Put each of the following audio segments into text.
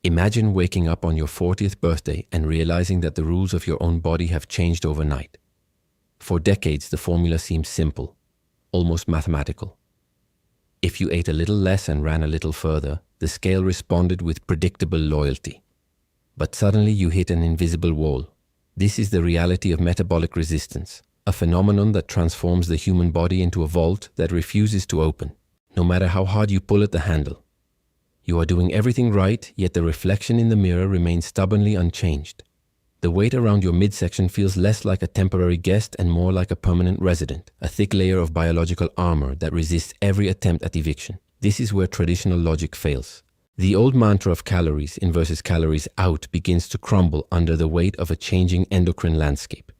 Imagine waking up on your 40th birthday and realizing that the rules of your own body have changed overnight. For decades, the formula seemed simple, almost mathematical. If you ate a little less and ran a little further, the scale responded with predictable loyalty. But suddenly you hit an invisible wall. This is the reality of metabolic resistance, a phenomenon that transforms the human body into a vault that refuses to open, no matter how hard you pull at the handle. You are doing everything right, yet the reflection in the mirror remains stubbornly unchanged. The weight around your midsection feels less like a temporary guest and more like a permanent resident, a thick layer of biological armor that resists every attempt at eviction. This is where traditional logic fails. The old mantra of calories in versus calories out begins to crumble under the weight of a changing endocrine landscape.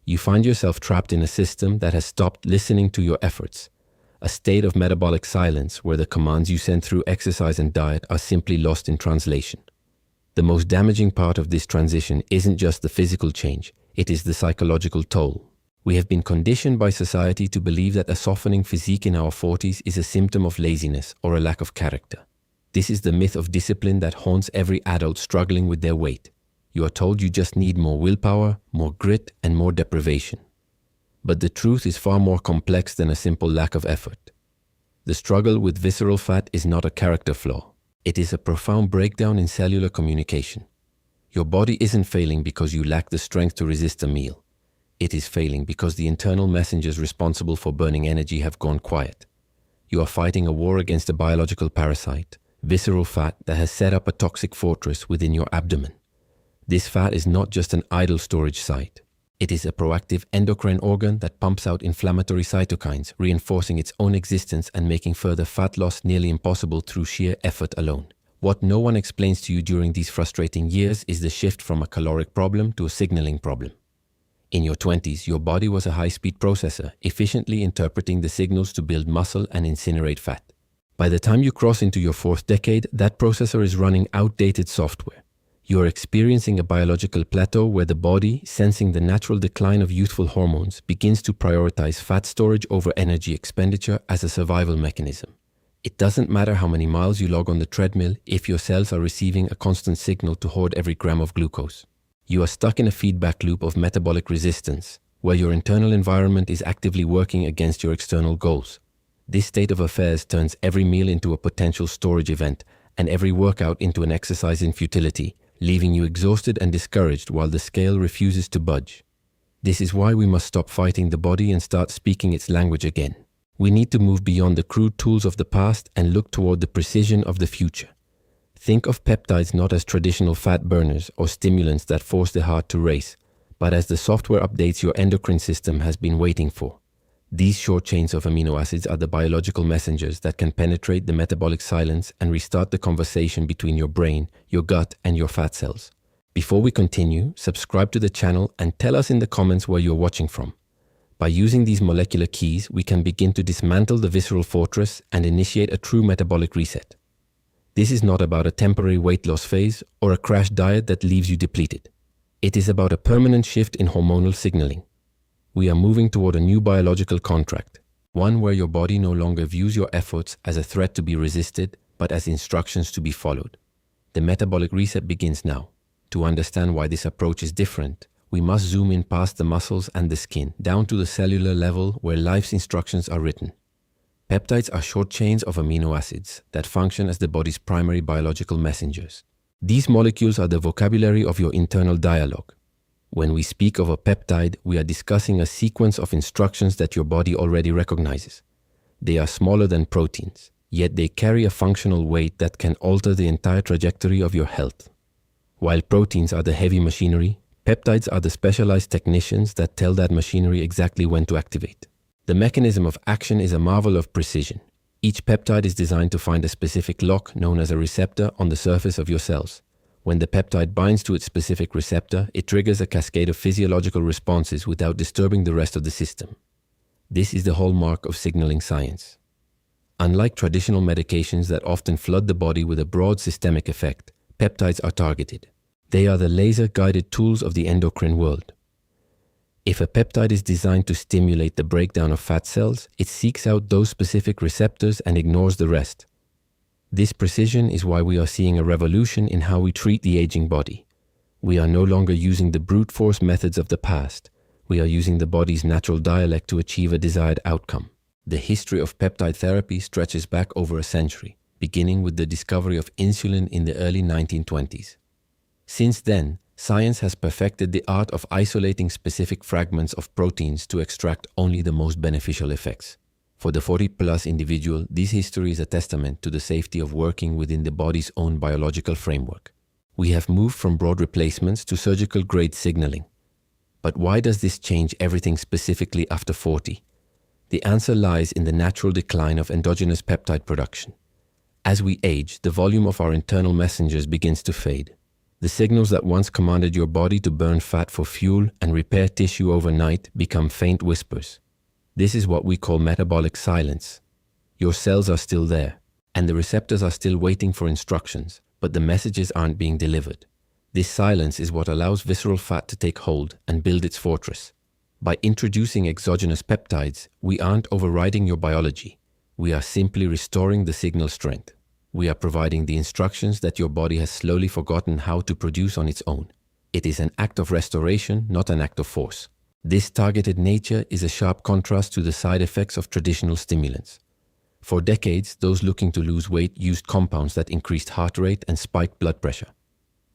You find yourself trapped in a system that has stopped listening to your efforts, a state of metabolic silence where the commands you send through exercise and diet are simply lost in translation. The most damaging part of this transition isn't just the physical change, it is the psychological toll. We have been conditioned by society to believe that a softening physique in our 40s is a symptom of laziness or a lack of character. This is the myth of discipline that haunts every adult struggling with their weight. You are told you just need more willpower, more grit, and more deprivation. But the truth is far more complex than a simple lack of effort. The struggle with visceral fat is not a character flaw. It is a profound breakdown in cellular communication. Your body isn't failing because you lack the strength to resist a meal. It is failing because the internal messengers responsible for burning energy have gone quiet. You are fighting a war against a biological parasite, visceral fat, that has set up a toxic fortress within your abdomen. This fat is not just an idle storage site. It is a proactive endocrine organ that pumps out inflammatory cytokines, reinforcing its own existence and making further fat loss nearly impossible through sheer effort alone. What no one explains to you during these frustrating years is the shift from a caloric problem to a signaling problem. In your 20s, your body was a high-speed processor, efficiently interpreting the signals to build muscle and incinerate fat. By the time you cross into your 4th decade, that processor is running outdated software. You are experiencing a biological plateau where the body, sensing the natural decline of youthful hormones, begins to prioritize fat storage over energy expenditure as a survival mechanism. It doesn't matter how many miles you log on the treadmill if your cells are receiving a constant signal to hoard every gram of glucose. You are stuck in a feedback loop of metabolic resistance, where your internal environment is actively working against your external goals. This state of affairs turns every meal into a potential storage event and every workout into an exercise in futility, leaving you exhausted and discouraged while the scale refuses to budge. This is why we must stop fighting the body and start speaking its language again. We need to move beyond the crude tools of the past and look toward the precision of the future. Think of peptides not as traditional fat burners or stimulants that force the heart to race, but as the software updates your endocrine system has been waiting for. These short chains of amino acids are the biological messengers that can penetrate the metabolic silence and restart the conversation between your brain, your gut, and your fat cells. Before we continue, subscribe to the channel and tell us in the comments where you're watching from. By using these molecular keys, we can begin to dismantle the visceral fortress and initiate a true metabolic reset. This is not about a temporary weight loss phase or a crash diet that leaves you depleted. It is about a permanent shift in hormonal signaling. We are moving toward a new biological contract, one where your body no longer views your efforts as a threat to be resisted, but as instructions to be followed. The metabolic reset begins now. To understand why this approach is different, we must zoom in past the muscles and the skin, down to the cellular level where life's instructions are written. Peptides are short chains of amino acids that function as the body's primary biological messengers. These molecules are the vocabulary of your internal dialogue. When we speak of a peptide, we are discussing a sequence of instructions that your body already recognizes. They are smaller than proteins, yet they carry a functional weight that can alter the entire trajectory of your health. While proteins are the heavy machinery, peptides are the specialized technicians that tell that machinery exactly when to activate. The mechanism of action is a marvel of precision. Each peptide is designed to find a specific lock known as a receptor on the surface of your cells. When the peptide binds to its specific receptor, it triggers a cascade of physiological responses without disturbing the rest of the system. This is the hallmark of signaling science. Unlike traditional medications that often flood the body with a broad systemic effect, peptides are targeted. They are the laser-guided tools of the endocrine world. If a peptide is designed to stimulate the breakdown of fat cells, it seeks out those specific receptors and ignores the rest. This precision is why we are seeing a revolution in how we treat the aging body. We are no longer using the brute force methods of the past. We are using the body's natural dialect to achieve a desired outcome. The history of peptide therapy stretches back over a century, beginning with the discovery of insulin in the early 1920s. Since then, science has perfected the art of isolating specific fragments of proteins to extract only the most beneficial effects. For the 40-plus individual, this history is a testament to the safety of working within the body's own biological framework. We have moved from broad replacements to surgical-grade signaling. But why does this change everything specifically after 40? The answer lies in the natural decline of endogenous peptide production. As we age, the volume of our internal messengers begins to fade. The signals that once commanded your body to burn fat for fuel and repair tissue overnight become faint whispers. This is what we call metabolic silence. Your cells are still there, and the receptors are still waiting for instructions, but the messages aren't being delivered. This silence is what allows visceral fat to take hold and build its fortress. By introducing exogenous peptides, we aren't overriding your biology. We are simply restoring the signal strength. We are providing the instructions that your body has slowly forgotten how to produce on its own. It is an act of restoration, not an act of force. This targeted nature is a sharp contrast to the side effects of traditional stimulants. For decades, those looking to lose weight used compounds that increased heart rate and spiked blood pressure.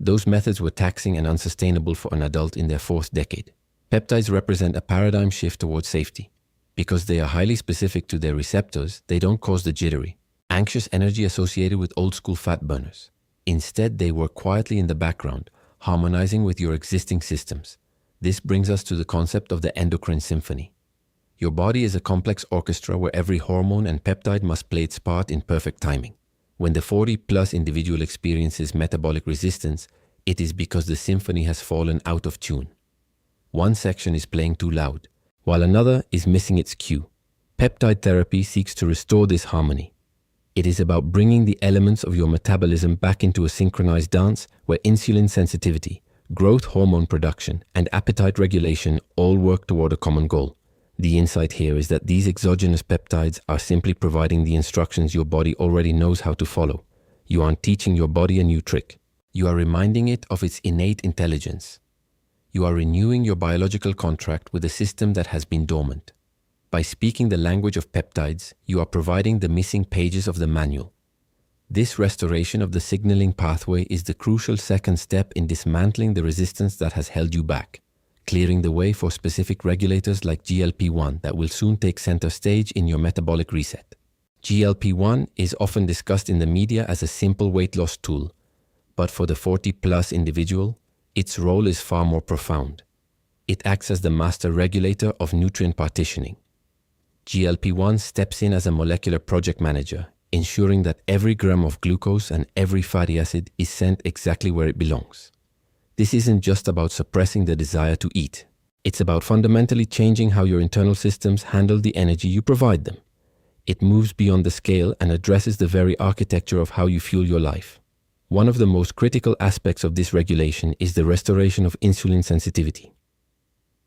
Those methods were taxing and unsustainable for an adult in their fourth decade. Peptides represent a paradigm shift towards safety. Because they are highly specific to their receptors, they don't cause the jittery, anxious energy associated with old-school fat burners. Instead, they work quietly in the background, harmonizing with your existing systems. This brings us to the concept of the endocrine symphony. Your body is a complex orchestra where every hormone and peptide must play its part in perfect timing. When the 40-plus individual experiences metabolic resistance, it is because the symphony has fallen out of tune. One section is playing too loud, while another is missing its cue. Peptide therapy seeks to restore this harmony. It is about bringing the elements of your metabolism back into a synchronized dance where insulin sensitivity, growth hormone production, and appetite regulation all work toward a common goal. The insight here is that these exogenous peptides are simply providing the instructions your body already knows how to follow. You aren't teaching your body a new trick. You are reminding it of its innate intelligence. You are renewing your biological contract with a system that has been dormant. By speaking the language of peptides, you are providing the missing pages of the manual. This restoration of the signaling pathway is the crucial second step in dismantling the resistance that has held you back, clearing the way for specific regulators like GLP-1 that will soon take center stage in your metabolic reset. GLP-1 is often discussed in the media as a simple weight loss tool, but for the 40-plus individual, its role is far more profound. It acts as the master regulator of nutrient partitioning. GLP-1 steps in as a molecular project manager, ensuring that every gram of glucose and every fatty acid is sent exactly where it belongs. This isn't just about suppressing the desire to eat. It's about fundamentally changing how your internal systems handle the energy you provide them. It moves beyond the scale and addresses the very architecture of how you fuel your life. One of the most critical aspects of this regulation is the restoration of insulin sensitivity.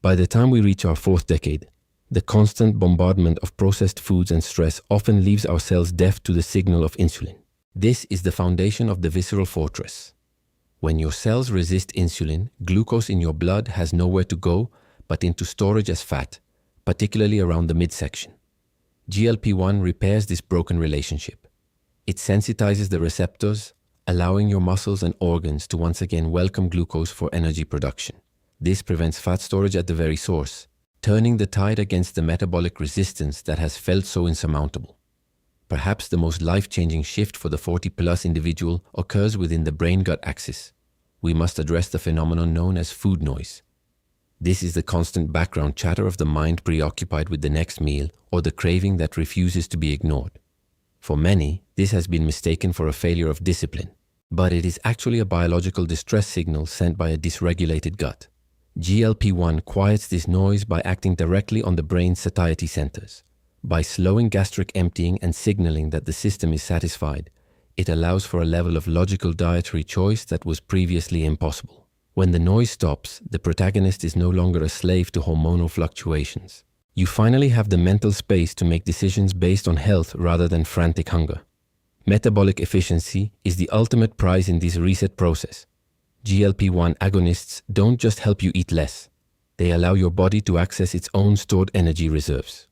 By the time we reach our fourth decade, the constant bombardment of processed foods and stress often leaves our cells deaf to the signal of insulin. This is the foundation of the visceral fortress. When your cells resist insulin, glucose in your blood has nowhere to go but into storage as fat, particularly around the midsection. GLP-1 repairs this broken relationship. It sensitizes the receptors, allowing your muscles and organs to once again welcome glucose for energy production. This prevents fat storage at the very source, turning the tide against the metabolic resistance that has felt so insurmountable. Perhaps the most life-changing shift for the 40-plus individual occurs within the brain-gut axis. We must address the phenomenon known as food noise. This is the constant background chatter of the mind preoccupied with the next meal or the craving that refuses to be ignored. For many, this has been mistaken for a failure of discipline, but it is actually a biological distress signal sent by a dysregulated gut. GLP-1 quiets this noise by acting directly on the brain's satiety centers. By slowing gastric emptying and signaling that the system is satisfied, it allows for a level of logical dietary choice that was previously impossible. When the noise stops, the protagonist is no longer a slave to hormonal fluctuations. You finally have the mental space to make decisions based on health rather than frantic hunger. Metabolic efficiency is the ultimate prize in this reset process. GLP-1 agonists don't just help you eat less. They allow your body to access its own stored energy reserves.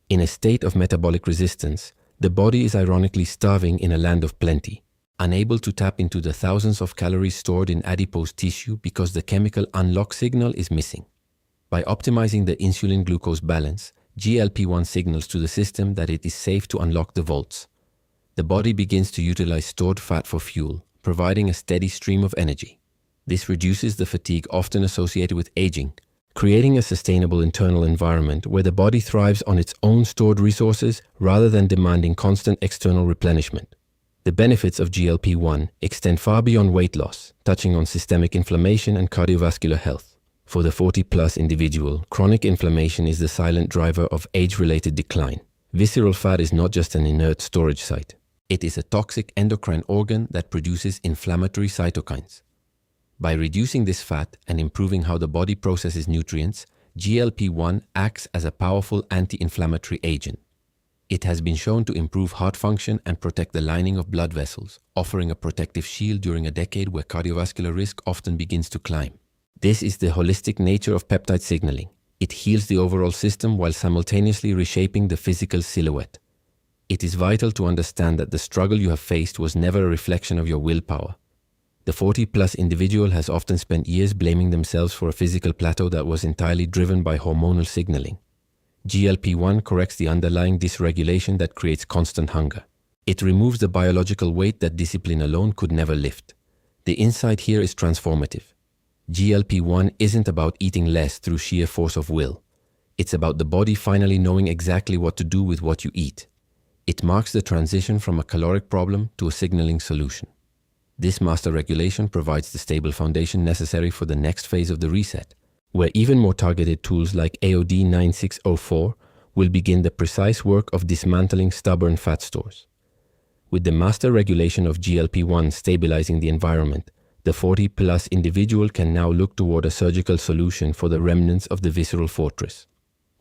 In a state of metabolic resistance, the body is ironically starving in a land of plenty, unable to tap into the thousands of calories stored in adipose tissue because the chemical unlock signal is missing. By optimizing the insulin-glucose balance, GLP-1 signals to the system that it is safe to unlock the vaults. The body begins to utilize stored fat for fuel, providing a steady stream of energy. This reduces the fatigue often associated with aging, creating a sustainable internal environment where the body thrives on its own stored resources rather than demanding constant external replenishment. The benefits of GLP-1 extend far beyond weight loss, touching on systemic inflammation and cardiovascular health. For the 40-plus individual, chronic inflammation is the silent driver of age-related decline. Visceral fat is not just an inert storage site. It is a toxic endocrine organ that produces inflammatory cytokines. By reducing this fat and improving how the body processes nutrients, GLP-1 acts as a powerful anti-inflammatory agent. It has been shown to improve heart function and protect the lining of blood vessels, offering a protective shield during a decade where cardiovascular risk often begins to climb. This is the holistic nature of peptide signaling. It heals the overall system while simultaneously reshaping the physical silhouette. It is vital to understand that the struggle you have faced was never a reflection of your willpower. The 40-plus individual has often spent years blaming themselves for a physical plateau that was entirely driven by hormonal signaling. GLP-1 corrects the underlying dysregulation that creates constant hunger. It removes the biological weight that discipline alone could never lift. The insight here is transformative. GLP-1 isn't about eating less through sheer force of will. It's about the body finally knowing exactly what to do with what you eat. It marks the transition from a caloric problem to a signaling solution. This master regulation provides the stable foundation necessary for the next phase of the reset, where even more targeted tools like AOD 9604 will begin the precise work of dismantling stubborn fat stores. With the master regulation of GLP-1 stabilizing the environment, the 40-plus individual can now look toward a surgical solution for the remnants of the visceral fortress.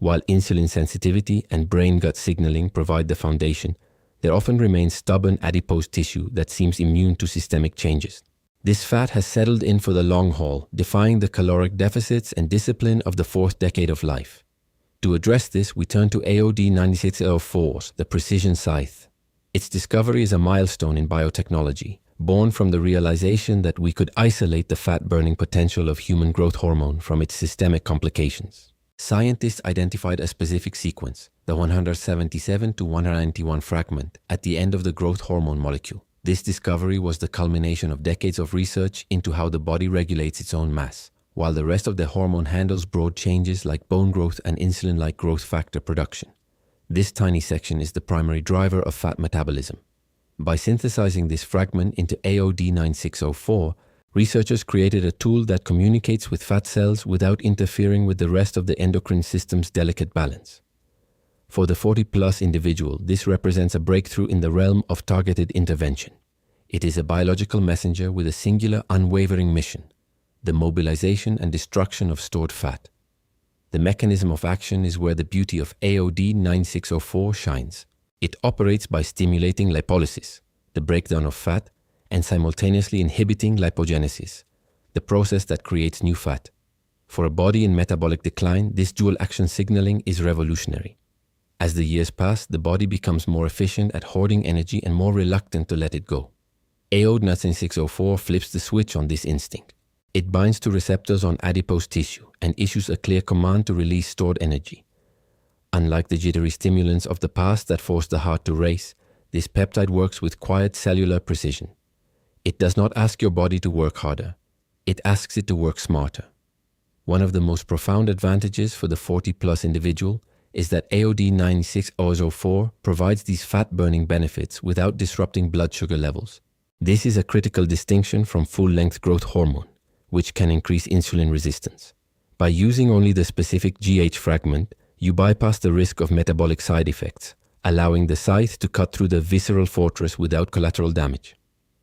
While insulin sensitivity and brain-gut signaling provide the foundation, there often remains stubborn adipose tissue that seems immune to systemic changes. This fat has settled in for the long haul, defying the caloric deficits and discipline of the fourth decade of life. To address this, we turn to AOD 9604's, the precision Scythe. Its discovery is a milestone in biotechnology, born from the realization that we could isolate the fat-burning potential of human growth hormone from its systemic complications. Scientists identified a specific sequence, the 177 to 191 fragment, at the end of the growth hormone molecule. This discovery was the culmination of decades of research into how the body regulates its own mass, while the rest of the hormone handles broad changes like bone growth and insulin-like growth factor production. This tiny section is the primary driver of fat metabolism. By synthesizing this fragment into AOD 9604, researchers created a tool that communicates with fat cells without interfering with the rest of the endocrine system's delicate balance. For the 40-plus individual, this represents a breakthrough in the realm of targeted intervention. It is a biological messenger with a singular, unwavering mission: the mobilization and destruction of stored fat. The mechanism of action is where the beauty of AOD 9604 shines. It operates by stimulating lipolysis, the breakdown of fat, and simultaneously inhibiting lipogenesis, the process that creates new fat. For a body in metabolic decline, this dual-action signaling is revolutionary. As the years pass, the body becomes more efficient at hoarding energy and more reluctant to let it go. AOD 9604 flips the switch on this instinct. It binds to receptors on adipose tissue and issues a clear command to release stored energy. Unlike the jittery stimulants of the past that forced the heart to race, this peptide works with quiet cellular precision. It does not ask your body to work harder. It asks it to work smarter. One of the most profound advantages for the 40-plus individual is that AOD 9604 provides these fat-burning benefits without disrupting blood sugar levels. This is a critical distinction from full-length growth hormone, which can increase insulin resistance. By using only the specific GH fragment, you bypass the risk of metabolic side effects, allowing the Scythe to cut through the visceral fortress without collateral damage.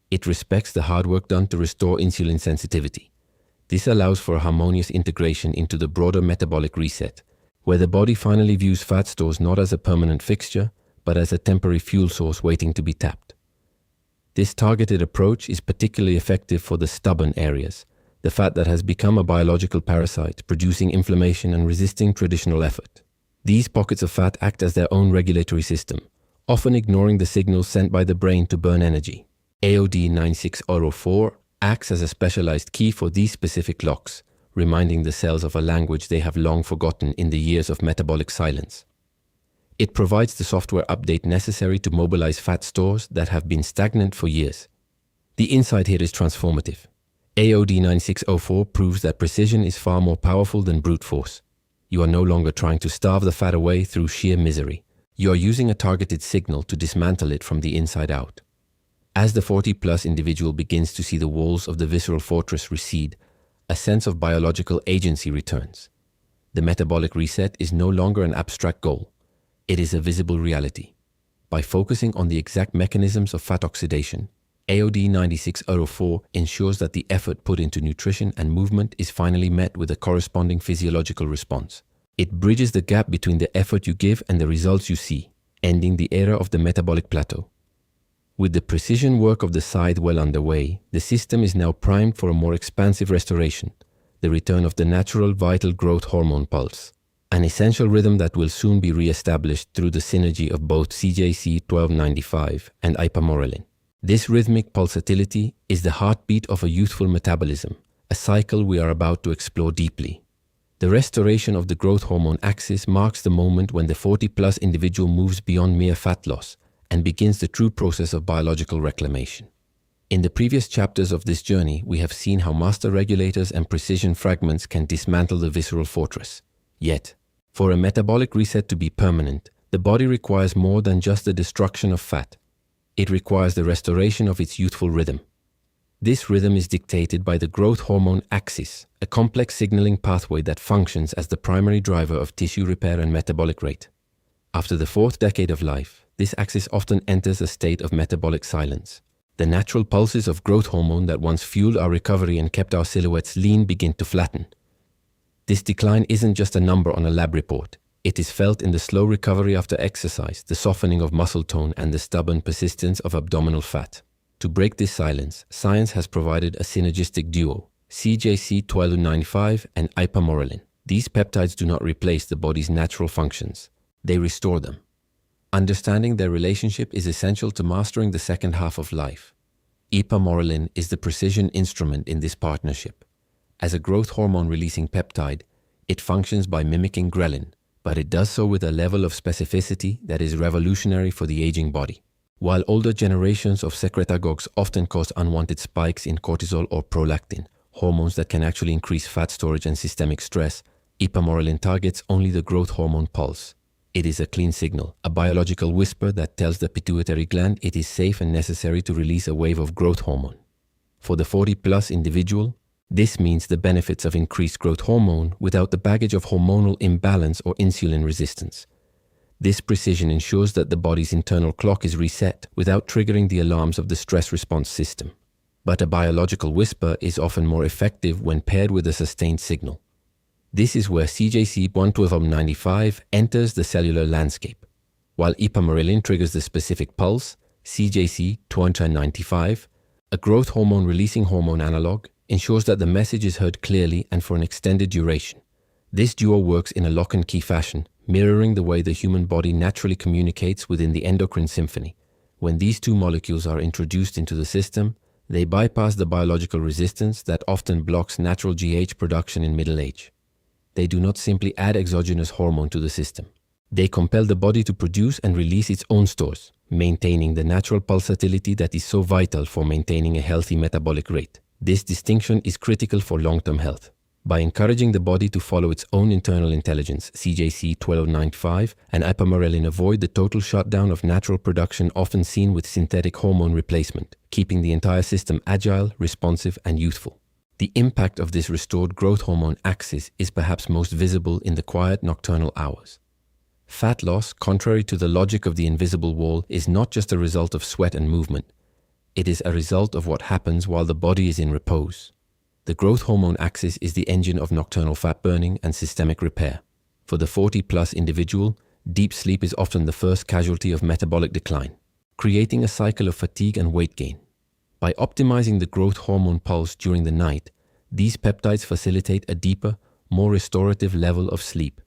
It respects the hard work done to restore insulin sensitivity. This allows for a harmonious integration into the broader metabolic reset, where the body finally views fat stores not as a permanent fixture, but as a temporary fuel source waiting to be tapped. This targeted approach is particularly effective for the stubborn areas, the fat that has become a biological parasite, producing inflammation and resisting traditional effort. These pockets of fat act as their own regulatory system, often ignoring the signals sent by the brain to burn energy. AOD 9604 acts as a specialized key for these specific locks, reminding the cells of a language they have long forgotten in the years of metabolic silence. It provides the software update necessary to mobilize fat stores that have been stagnant for years. The insight here is transformative. AOD 9604 proves that precision is far more powerful than brute force. You are no longer trying to starve the fat away through sheer misery. You are using a targeted signal to dismantle it from the inside out. As the 40-plus individual begins to see the walls of the visceral fortress recede, a sense of biological agency returns. The metabolic reset is no longer an abstract goal. It is a visible reality. By focusing on the exact mechanisms of fat oxidation, AOD 9604 ensures that the effort put into nutrition and movement is finally met with a corresponding physiological response. It bridges the gap between the effort you give and the results you see, ending the era of the metabolic plateau. With the precision work of the Scythe well underway, the system is now primed for a more expansive restoration, the return of the natural vital growth hormone pulse, an essential rhythm that will soon be re-established through the synergy of both CJC-1295 and Ipamorelin. This rhythmic pulsatility is the heartbeat of a youthful metabolism, a cycle we are about to explore deeply. The restoration of the growth hormone axis marks the moment when the 40-plus individual moves beyond mere fat loss and begins the true process of biological reclamation. In the previous chapters of this journey, we have seen how master regulators and precision fragments can dismantle the visceral fortress. Yet, for a metabolic reset to be permanent, the body requires more than just the destruction of fat. It requires the restoration of its youthful rhythm. This rhythm is dictated by the growth hormone axis, a complex signaling pathway that functions as the primary driver of tissue repair and metabolic rate. After the 4th decade of life, this axis often enters a state of metabolic silence. The natural pulses of growth hormone that once fueled our recovery and kept our silhouettes lean begin to flatten. This decline isn't just a number on a lab report. It is felt in the slow recovery after exercise, the softening of muscle tone, and the stubborn persistence of abdominal fat. To break this silence, science has provided a synergistic duo, CJC-1295 and Ipamorelin. These peptides do not replace the body's natural functions. They restore them. Understanding their relationship is essential to mastering the second half of life. Ipamorelin is the precision instrument in this partnership. As a growth hormone-releasing peptide, it functions by mimicking ghrelin, but it does so with a level of specificity that is revolutionary for the aging body. While older generations of secretagogues often cause unwanted spikes in cortisol or prolactin, hormones that can actually increase fat storage and systemic stress, Ipamorelin targets only the growth hormone pulse. It is a clean signal, a biological whisper that tells the pituitary gland it is safe and necessary to release a wave of growth hormone. For the 40-plus individual, this means the benefits of increased growth hormone without the baggage of hormonal imbalance or insulin resistance. This precision ensures that the body's internal clock is reset without triggering the alarms of the stress response system. But a biological whisper is often more effective when paired with a sustained signal. This is where CJC-1295 enters the cellular landscape. While Ipamorelin triggers the specific pulse, CJC-1295, a growth hormone-releasing hormone analog, ensures that the message is heard clearly and for an extended duration. This duo works in a lock-and-key fashion, mirroring the way the human body naturally communicates within the endocrine symphony. When these two molecules are introduced into the system, they bypass the biological resistance that often blocks natural GH production in middle age. They do not simply add exogenous hormone to the system. They compel the body to produce and release its own stores, maintaining the natural pulsatility that is so vital for maintaining a healthy metabolic rate. This distinction is critical for long-term health. By encouraging the body to follow its own internal intelligence, CJC-1295 and Ipamorelin avoid the total shutdown of natural production often seen with synthetic hormone replacement, keeping the entire system agile, responsive, and youthful. The impact of this restored growth hormone axis is perhaps most visible in the quiet nocturnal hours. Fat loss, contrary to the logic of the invisible wall, is not just a result of sweat and movement. It is a result of what happens while the body is in repose. The growth hormone axis is the engine of nocturnal fat burning and systemic repair. For the 40-plus individual, deep sleep is often the first casualty of metabolic decline, creating a cycle of fatigue and weight gain. By optimizing the growth hormone pulse during the night, these peptides facilitate a deeper, more restorative level of sleep.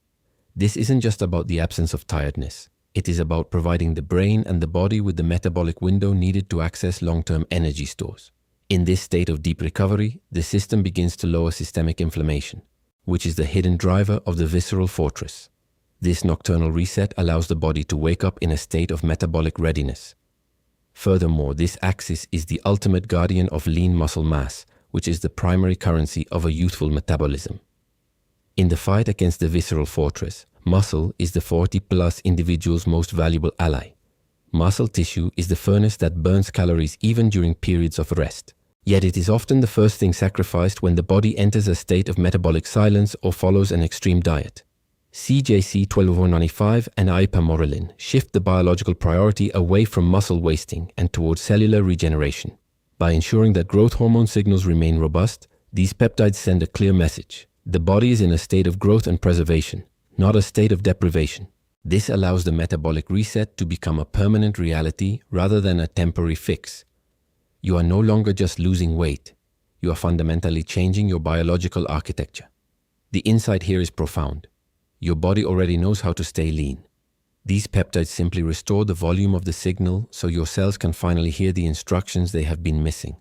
This isn't just about the absence of tiredness. It is about providing the brain and the body with the metabolic window needed to access long-term energy stores. In this state of deep recovery, the system begins to lower systemic inflammation, which is the hidden driver of the visceral fortress. This nocturnal reset allows the body to wake up in a state of metabolic readiness. Furthermore, this axis is the ultimate guardian of lean muscle mass, which is the primary currency of a youthful metabolism. In the fight against the visceral fortress, muscle is the 40-plus individual's most valuable ally. Muscle tissue is the furnace that burns calories even during periods of rest. Yet it is often the first thing sacrificed when the body enters a state of metabolic silence or follows an extreme diet. CJC-1295 and Ipamorelin shift the biological priority away from muscle wasting and towards cellular regeneration. By ensuring that growth hormone signals remain robust, these peptides send a clear message. The body is in a state of growth and preservation, not a state of deprivation. This allows the metabolic reset to become a permanent reality rather than a temporary fix. You are no longer just losing weight. You are fundamentally changing your biological architecture. The insight here is profound. Your body already knows how to stay lean. These peptides simply restore the volume of the signal so your cells can finally hear the instructions they have been missing.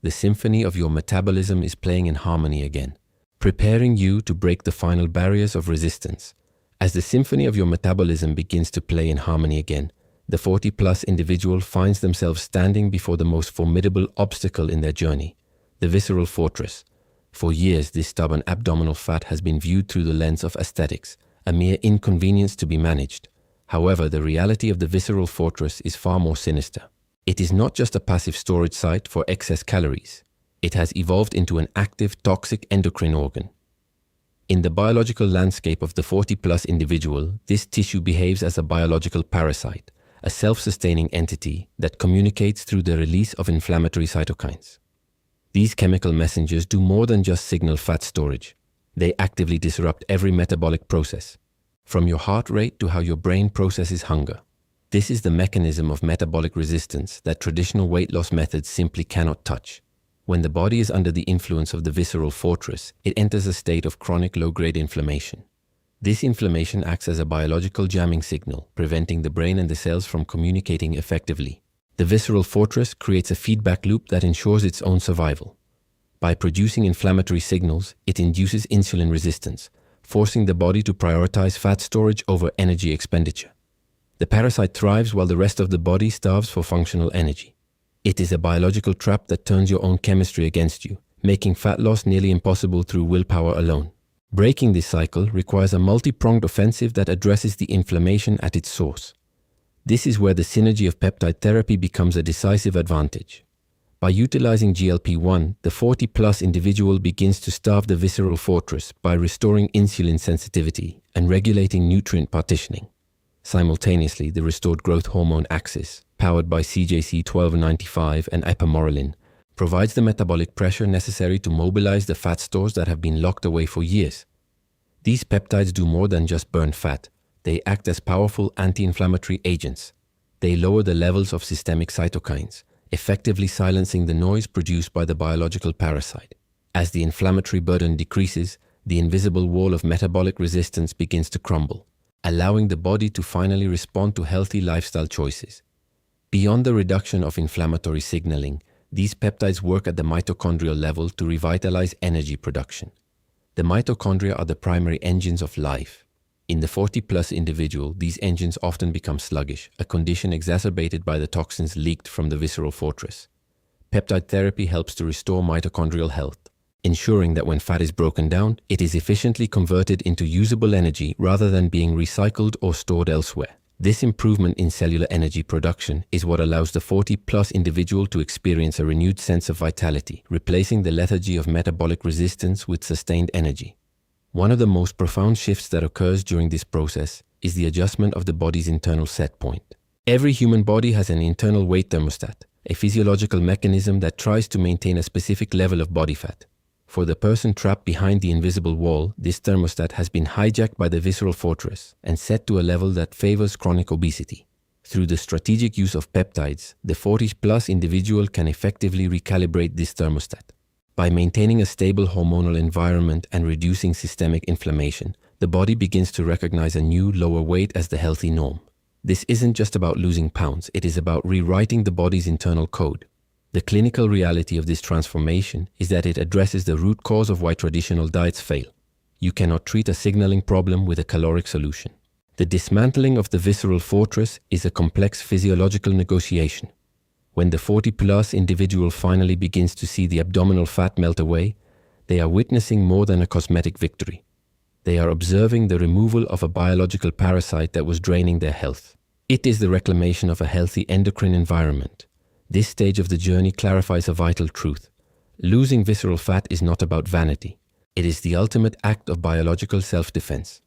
The symphony of your metabolism is playing in harmony again, preparing you to break the final barriers of resistance. As the symphony of your metabolism begins to play in harmony again, the 40-plus individual finds themselves standing before the most formidable obstacle in their journey, the visceral fortress. For years, this stubborn abdominal fat has been viewed through the lens of aesthetics, a mere inconvenience to be managed. However, the reality of the visceral fortress is far more sinister. It is not just a passive storage site for excess calories. It has evolved into an active, toxic endocrine organ. In the biological landscape of the 40-plus individual, this tissue behaves as a biological parasite, a self-sustaining entity that communicates through the release of inflammatory cytokines. These chemical messengers do more than just signal fat storage. They actively disrupt every metabolic process, from your heart rate to how your brain processes hunger. This is the mechanism of metabolic resistance that traditional weight loss methods simply cannot touch. When the body is under the influence of the visceral fortress, it enters a state of chronic low-grade inflammation. This inflammation acts as a biological jamming signal, preventing the brain and the cells from communicating effectively. The visceral fortress creates a feedback loop that ensures its own survival. By producing inflammatory signals, it induces insulin resistance, forcing the body to prioritize fat storage over energy expenditure. The parasite thrives while the rest of the body starves for functional energy. It is a biological trap that turns your own chemistry against you, making fat loss nearly impossible through willpower alone. Breaking this cycle requires a multi-pronged offensive that addresses the inflammation at its source. This is where the synergy of peptide therapy becomes a decisive advantage. By utilizing GLP-1, the 40-plus individual begins to starve the visceral fortress by restoring insulin sensitivity and regulating nutrient partitioning. Simultaneously, the restored growth hormone axis, powered by CJC-1295 and Ipamorelin, provides the metabolic pressure necessary to mobilize the fat stores that have been locked away for years. These peptides do more than just burn fat. They act as powerful anti-inflammatory agents. They lower the levels of systemic cytokines, effectively silencing the noise produced by the biological parasite. As the inflammatory burden decreases, the invisible wall of metabolic resistance begins to crumble, allowing the body to finally respond to healthy lifestyle choices. Beyond the reduction of inflammatory signaling, these peptides work at the mitochondrial level to revitalize energy production. The mitochondria are the primary engines of life. In the 40-plus individual, these engines often become sluggish, a condition exacerbated by the toxins leaked from the visceral fortress. Peptide therapy helps to restore mitochondrial health, ensuring that when fat is broken down, it is efficiently converted into usable energy rather than being recycled or stored elsewhere. This improvement in cellular energy production is what allows the 40-plus individual to experience a renewed sense of vitality, replacing the lethargy of metabolic resistance with sustained energy. One of the most profound shifts that occurs during this process is the adjustment of the body's internal set point. Every human body has an internal weight thermostat, a physiological mechanism that tries to maintain a specific level of body fat. For the person trapped behind the invisible wall, this thermostat has been hijacked by the visceral fortress and set to a level that favors chronic obesity. Through the strategic use of peptides, the 40-plus individual can effectively recalibrate this thermostat. By maintaining a stable hormonal environment and reducing systemic inflammation, the body begins to recognize a new, lower weight as the healthy norm. This isn't just about losing pounds, it is about rewriting the body's internal code. The clinical reality of this transformation is that it addresses the root cause of why traditional diets fail. You cannot treat a signaling problem with a caloric solution. The dismantling of the visceral fortress is a complex physiological negotiation. When the 40-plus individual finally begins to see the abdominal fat melt away, they are witnessing more than a cosmetic victory. They are observing the removal of a biological parasite that was draining their health. It is the reclamation of a healthy endocrine environment. This stage of the journey clarifies a vital truth. Losing visceral fat is not about vanity. It is the ultimate act of biological self-defense.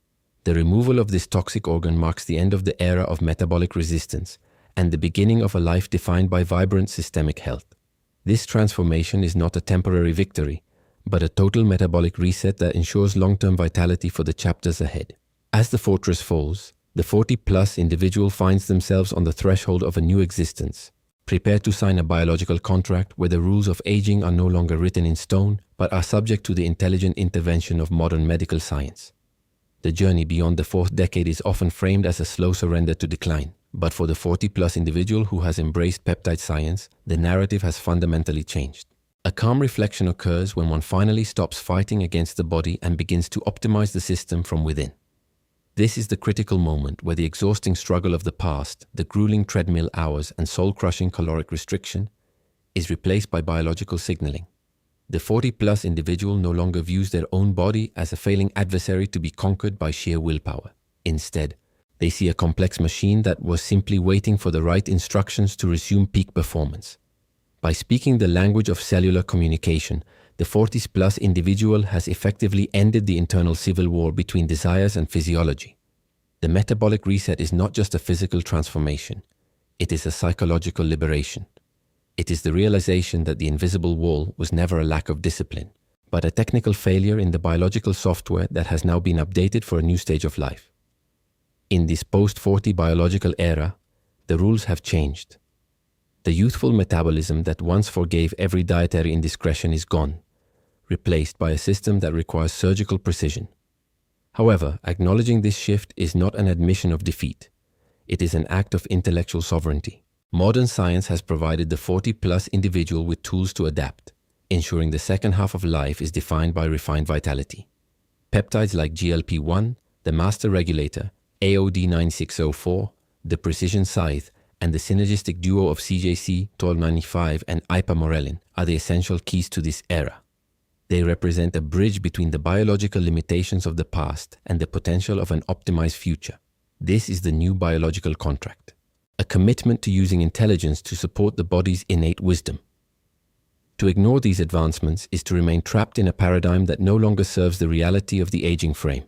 The removal of this toxic organ marks the end of the era of metabolic resistance and the beginning of a life defined by vibrant systemic health. This transformation is not a temporary victory, but a total metabolic reset that ensures long-term vitality for the chapters ahead. As the fortress falls, the 40-plus individual finds themselves on the threshold of a new existence, prepared to sign a biological contract where the rules of aging are no longer written in stone, but are subject to the intelligent intervention of modern medical science. The journey beyond the fourth decade is often framed as a slow surrender to decline, but for the 40-plus individual who has embraced peptide science, the narrative has fundamentally changed. A calm reflection occurs when one finally stops fighting against the body and begins to optimize the system from within. This is the critical moment where the exhausting struggle of the past, the grueling treadmill hours and soul-crushing caloric restriction, is replaced by biological signaling. The 40-plus individual no longer views their own body as a failing adversary to be conquered by sheer willpower. Instead, they see a complex machine that was simply waiting for the right instructions to resume peak performance. By speaking the language of cellular communication, the 40-plus individual has effectively ended the internal civil war between desires and physiology. The metabolic reset is not just a physical transformation, it is a psychological liberation. It is the realization that the invisible wall was never a lack of discipline, but a technical failure in the biological software that has now been updated for a new stage of life. In this post-40 biological era, the rules have changed. The youthful metabolism that once forgave every dietary indiscretion is gone, replaced by a system that requires surgical precision. However, acknowledging this shift is not an admission of defeat. It is an act of intellectual sovereignty. Modern science has provided the 40-plus individual with tools to adapt, ensuring the second half of life is defined by refined vitality. Peptides like GLP-1, the master regulator, AOD9604, the precision Scythe, and the synergistic duo of CJC-1295 and Ipamorelin are the essential keys to this era. They represent a bridge between the biological limitations of the past and the potential of an optimized future. This is the new biological contract, a commitment to using intelligence to support the body's innate wisdom. To ignore these advancements is to remain trapped in a paradigm that no longer serves the reality of the aging frame.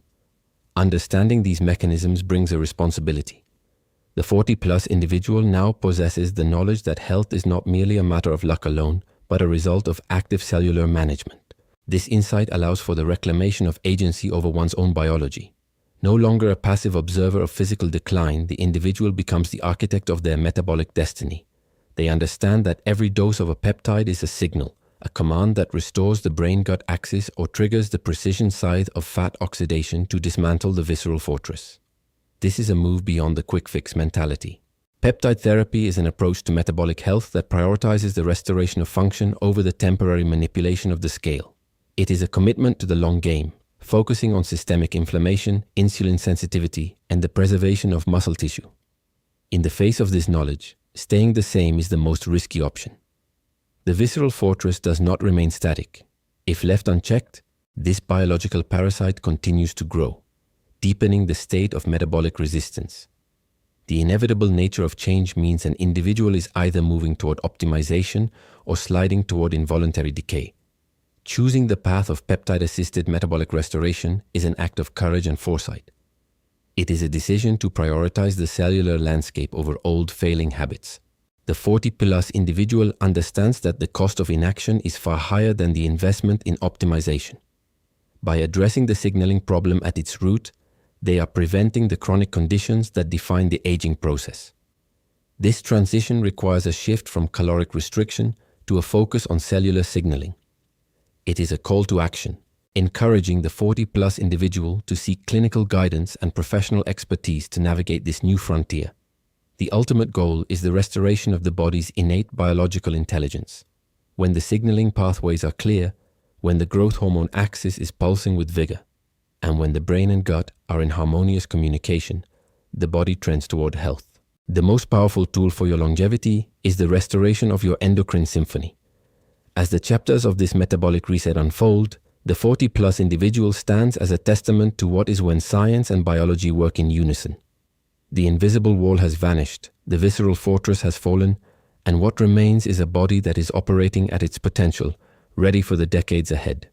Understanding these mechanisms brings a responsibility. The 40-plus individual now possesses the knowledge that health is not merely a matter of luck alone, but a result of active cellular management. This insight allows for the reclamation of agency over one's own biology. No longer a passive observer of physical decline, the individual becomes the architect of their metabolic destiny. They understand that every dose of a peptide is a signal, a command that restores the brain-gut axis or triggers the precision scythe of fat oxidation to dismantle the visceral fortress. This is a move beyond the quick-fix mentality. Peptide therapy is an approach to metabolic health that prioritizes the restoration of function over the temporary manipulation of the scale. It is a commitment to the long game, focusing on systemic inflammation, insulin sensitivity, and the preservation of muscle tissue. In the face of this knowledge, staying the same is the most risky option. The visceral fortress does not remain static. If left unchecked, this biological parasite continues to grow, deepening the state of metabolic resistance. The inevitable nature of change means an individual is either moving toward optimization or sliding toward involuntary decay. Choosing the path of peptide-assisted metabolic restoration is an act of courage and foresight. It is a decision to prioritize the cellular landscape over old failing habits. The 40-plus individual understands that the cost of inaction is far higher than the investment in optimization. By addressing the signaling problem at its root, they are preventing the chronic conditions that define the aging process. This transition requires a shift from caloric restriction to a focus on cellular signaling. It is a call to action, encouraging the 40-plus individual to seek clinical guidance and professional expertise to navigate this new frontier. The ultimate goal is the restoration of the body's innate biological intelligence. When the signaling pathways are clear, when the growth hormone axis is pulsing with vigor, and when the brain and gut are in harmonious communication, the body trends toward health. The most powerful tool for your longevity is the restoration of your endocrine symphony. As the chapters of this metabolic reset unfold, the 40-plus individual stands as a testament to what is when science and biology work in unison. The invisible wall has vanished, the visceral fortress has fallen, and what remains is a body that is operating at its potential, ready for the decades ahead.